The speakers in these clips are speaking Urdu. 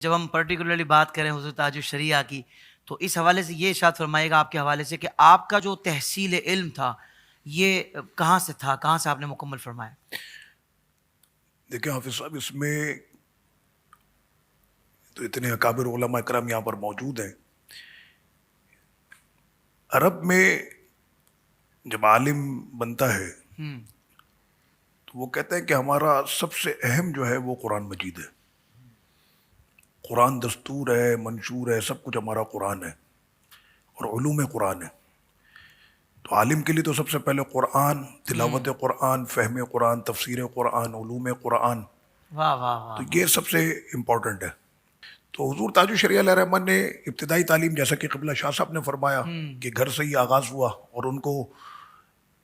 جب ہم پرٹیکولرلی بات کریں حضور تاج الشریعہ کی تو اس حوالے سے یہ ارشاد فرمائے گا آپ کے حوالے سے کہ آپ کا جو تحصیل علم تھا یہ کہاں سے تھا, کہاں سے آپ نے مکمل فرمایا؟ دیکھیں حافظ صاحب, اس میں تو اتنے اکابر علماء کرام یہاں پر موجود ہیں. عرب میں جب عالم بنتا ہے تو وہ کہتے ہیں کہ ہمارا سب سے اہم جو ہے وہ قرآن مجید ہے. قرآن دستور ہے, منشور ہے, سب کچھ ہمارا قرآن ہے اور علوم قرآن ہے. تو عالم کے لیے تو سب سے پہلے قرآن, تلاوت قرآن, فہم قرآن, تفسیر قرآن, علوم قرآن, واہ واہ واہ, تو یہ سب سے امپورٹنٹ ہے. تو حضور تاج الشریعہ علیہ الرحمہ نے ابتدائی تعلیم, جیسا کہ قبلہ شاہ صاحب نے فرمایا کہ گھر سے ہی آغاز ہوا, اور ان کو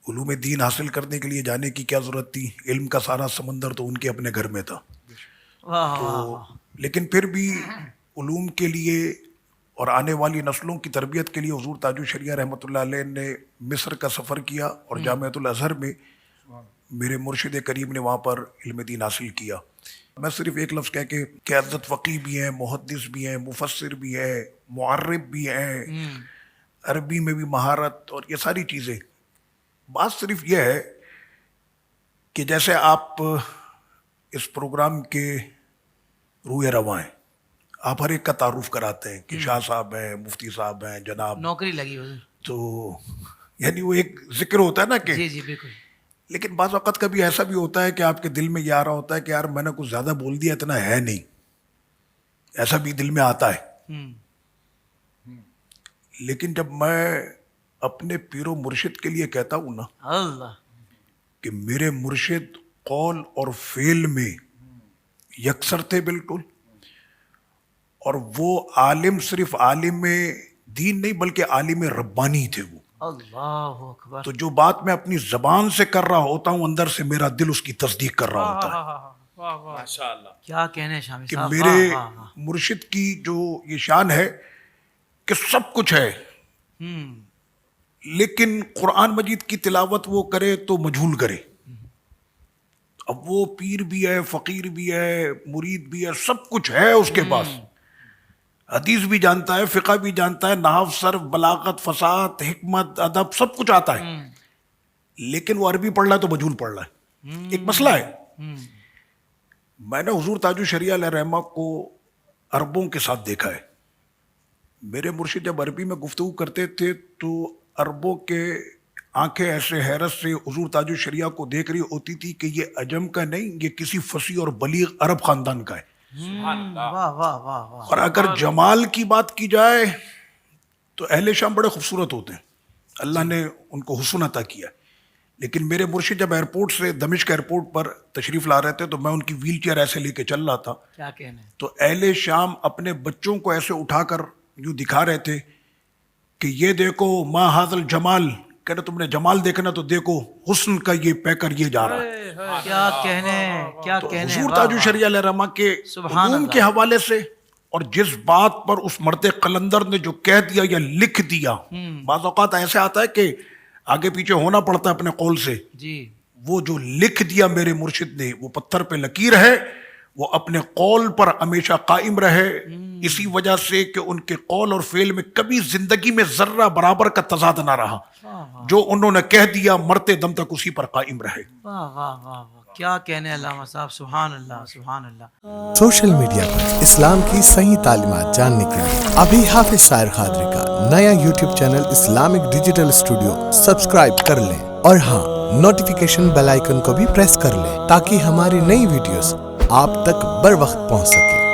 علوم دین حاصل کرنے کے لیے جانے کی کیا ضرورت تھی, علم کا سارا سمندر تو ان کے اپنے گھر میں تھا. تو لیکن پھر بھی علوم کے لیے اور آنے والی نسلوں کی تربیت کے لیے حضور تاج الشریعہ رحمۃ اللہ علیہ نے مصر کا سفر کیا, اور جامعۃ الازہر میں میرے مرشد کریم نے وہاں پر علم دین حاصل کیا. میں صرف ایک لفظ کہہ کے کہ حضرت فقیہ بھی ہیں, محدث بھی ہیں, مفسر بھی ہیں, معرب بھی ہیں, عربی میں بھی مہارت اور یہ ساری چیزیں. بات صرف یہ ہے کہ جیسے آپ اس پروگرام کے روح رواں ہیں, آپ ہر ایک کا تعارف کراتے ہیں کہ شاہ صاحب ہیں, مفتی صاحب ہیں, جناب نوکری لگی حضور, تو یعنی وہ ایک ذکر ہوتا ہے نا کہ جی جی بالکل. لیکن بعض وقت کبھی ایسا بھی ہوتا ہے کہ آپ کے دل میں یہ آ رہا ہوتا ہے کہ یار میں نے کچھ زیادہ بول دیا, اتنا ہے نہیں, ایسا بھی دل میں آتا ہے. لیکن جب میں اپنے پیر و مرشد کے لیے کہتا ہوں نا اللہ کہ میرے مرشد قول اور فعل میں یکسر تھے بالکل, اور وہ عالم صرف عالم دین نہیں بلکہ عالم ربانی تھے وہ. اللہ اکبر. تو جو بات میں اپنی زبان سے کر رہا ہوتا ہوں, اندر سے میرا دل اس کی تصدیق کر رہا ہوتا ہے. ماشاءاللہ, کیا کہنے شامی کہ صاحب, میرے مرشد کی جو یہ شان ہے کہ سب کچھ ہے, لیکن قرآن مجید کی تلاوت وہ کرے تو مجہول کرے. اب وہ پیر بھی ہے, فقیر بھی ہے, مرید بھی ہے, سب کچھ ہے اس کے پاس, حدیث بھی جانتا ہے, فقہ بھی جانتا ہے, نحو, صرف, بلاغت, فصاحت, حکمت, ادب, سب کچھ آتا ہے, لیکن وہ عربی پڑھ رہا ہے تو مجہول پڑھ رہا ہے. ایک مسئلہ ہے. میں نے حضور تاج الشریعہ علیہ الرحمہ کو عربوں کے ساتھ دیکھا ہے. میرے مرشد جب عربی میں گفتگو کرتے تھے تو عربوں کے آنکھیں ایسے حیرت سے حضور تاج الشریعہ کو دیکھ رہی ہوتی تھی کہ یہ عجم کا نہیں, یہ کسی فصیح اور بلیغ عرب خاندان کا ہے. واہ واہ واہ واہ. اور اگر جمال کی بات کی جائے تو اہل شام بڑے خوبصورت ہوتے ہیں, اللہ نے ان کو حسن عطا کیا. لیکن میرے مرشد جب ایئرپورٹ سے دمشق ایئرپورٹ پر تشریف لا رہے تھے تو میں ان کی ویل چیئر ایسے لے کے چل رہا تھا, کیا کہنے, تو اہل شام اپنے بچوں کو ایسے اٹھا کر یوں دکھا رہے تھے کہ یہ دیکھو ما حاضل جمال, کہہ رہے تم نے جمال دیکھنا تو دیکھو حسن کا یہ پیکر یہ جا رہا ہے. کیا کہنے, کیا تو کہنے. حضور تاج الشریعہ علیہ الرحمہ کے علوم کے حوالے سے اور جس بات پر اس مرد قلندر نے جو کہہ دیا یا لکھ دیا, بعض اوقات ایسے آتا ہے کہ آگے پیچھے ہونا پڑتا ہے اپنے قول سے, جی وہ جو لکھ دیا میرے مرشد نے وہ پتھر پہ لکیر ہے, وہ اپنے قول پر ہمیشہ قائم رہے, اسی وجہ سے کہ ان کے قول اور فعل میں کبھی زندگی میں ذرہ برابر کا تضاد نہ رہا. جو انہوں نے کہہ دیا مرتے دم تک اسی پر قائم رہے. واہ واہ واہ, کیا کہنے علامہ صاحب, سبحان اللہ سبحان اللہ. سوشل میڈیا پر اسلام کی صحیح تعلیمات جاننے کے لیے ابھی حافظ طاہر قادری کا نیا YouTube channel Islamic digital studio subscribe کر لیں, اور ہاں نوٹیفیکیشن بیل آئیکن کو بھی پریس کر لیں تاکہ ہماری نئی ویڈیوز آپ تک بر وقت پہنچ سکے.